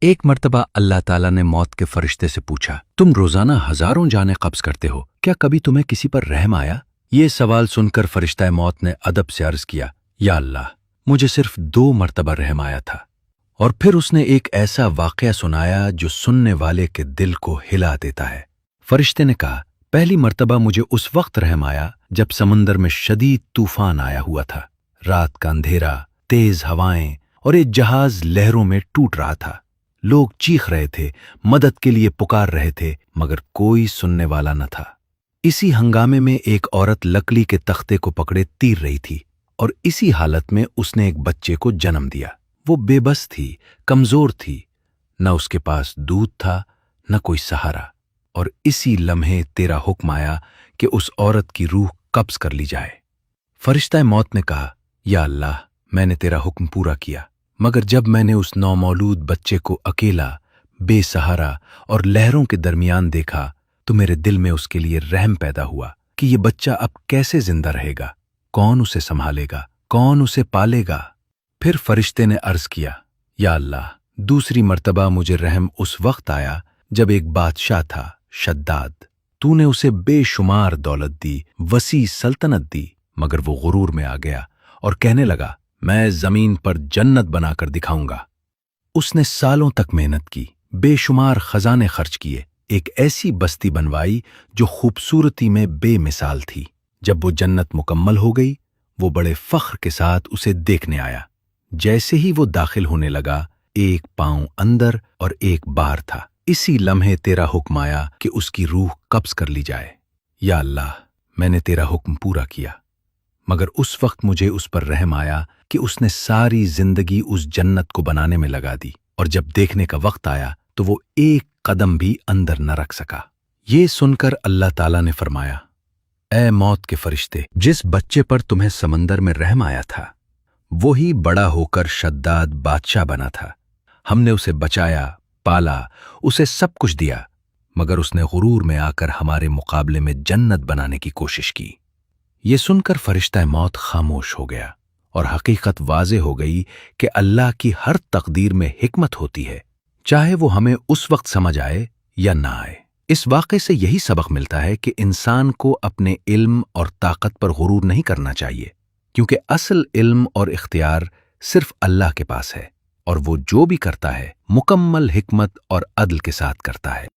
ایک مرتبہ اللہ تعالیٰ نے موت کے فرشتے سے پوچھا، تم روزانہ ہزاروں جانیں قبض کرتے ہو، کیا کبھی تمہیں کسی پر رحم آیا؟ یہ سوال سن کر فرشتہ موت نے ادب سے عرض کیا، یا اللہ، مجھے صرف 2 مرتبہ رحم آیا تھا۔ اور پھر اس نے ایک ایسا واقعہ سنایا جو سننے والے کے دل کو ہلا دیتا ہے۔ فرشتے نے کہا، پہلی مرتبہ مجھے اس وقت رحم آیا جب سمندر میں شدید طوفان آیا ہوا تھا، رات کا اندھیرا، تیز ہوائیں اور ایک جہاز لہروں میں ٹوٹ رہا تھا۔ لوگ چیخ رہے تھے، مدد کے لیے پکار رہے تھے، مگر کوئی سننے والا نہ تھا۔ اسی ہنگامے میں ایک عورت لکڑی کے تختے کو پکڑے تیر رہی تھی، اور اسی حالت میں اس نے ایک بچے کو جنم دیا۔ وہ بے بس تھی، کمزور تھی، نہ اس کے پاس دودھ تھا نہ کوئی سہارا، اور اسی لمحے تیرا حکم آیا کہ اس عورت کی روح قبض کر لی جائے۔ فرشتہ موت نے کہا، یا اللہ، میں نے تیرا حکم پورا کیا، مگر جب میں نے اس نومولود بچے کو اکیلا، بے سہارا اور لہروں کے درمیان دیکھا تو میرے دل میں اس کے لیے رحم پیدا ہوا کہ یہ بچہ اب کیسے زندہ رہے گا، کون اسے سنبھالے گا، کون اسے پالے گا؟ پھر فرشتے نے عرض کیا، یا اللہ، دوسری مرتبہ مجھے رحم اس وقت آیا جب ایک بادشاہ تھا، شداد، تو نے اسے بے شمار دولت دی، وسیع سلطنت دی، مگر وہ غرور میں آ گیا اور کہنے لگا، میں زمین پر جنت بنا کر دکھاؤں گا۔ اس نے سالوں تک محنت کی، بے شمار خزانے خرچ کیے، ایک ایسی بستی بنوائی جو خوبصورتی میں بے مثال تھی۔ جب وہ جنت مکمل ہو گئی، وہ بڑے فخر کے ساتھ اسے دیکھنے آیا۔ جیسے ہی وہ داخل ہونے لگا، ایک پاؤں اندر اور ایک باہر تھا۔ اسی لمحے تیرا حکم آیا کہ اس کی روح قبض کر لی جائے۔ یا اللہ، میں نے تیرا حکم پورا کیا، مگر اس وقت مجھے اس پر رحم آیا کہ اس نے ساری زندگی اس جنت کو بنانے میں لگا دی، اور جب دیکھنے کا وقت آیا تو وہ ایک قدم بھی اندر نہ رکھ سکا۔ یہ سن کر اللہ تعالیٰ نے فرمایا، اے موت کے فرشتے، جس بچے پر تمہیں سمندر میں رحم آیا تھا، وہی بڑا ہو کر شداد بادشاہ بنا تھا۔ ہم نے اسے بچایا، پالا، اسے سب کچھ دیا، مگر اس نے غرور میں آ کر ہمارے مقابلے میں جنت بنانے کی کوشش کی۔ یہ سن کر فرشتہ موت خاموش ہو گیا، اور حقیقت واضح ہو گئی کہ اللہ کی ہر تقدیر میں حکمت ہوتی ہے، چاہے وہ ہمیں اس وقت سمجھ آئے یا نہ آئے۔ اس واقعے سے یہی سبق ملتا ہے کہ انسان کو اپنے علم اور طاقت پر غرور نہیں کرنا چاہیے، کیونکہ اصل علم اور اختیار صرف اللہ کے پاس ہے، اور وہ جو بھی کرتا ہے مکمل حکمت اور عدل کے ساتھ کرتا ہے۔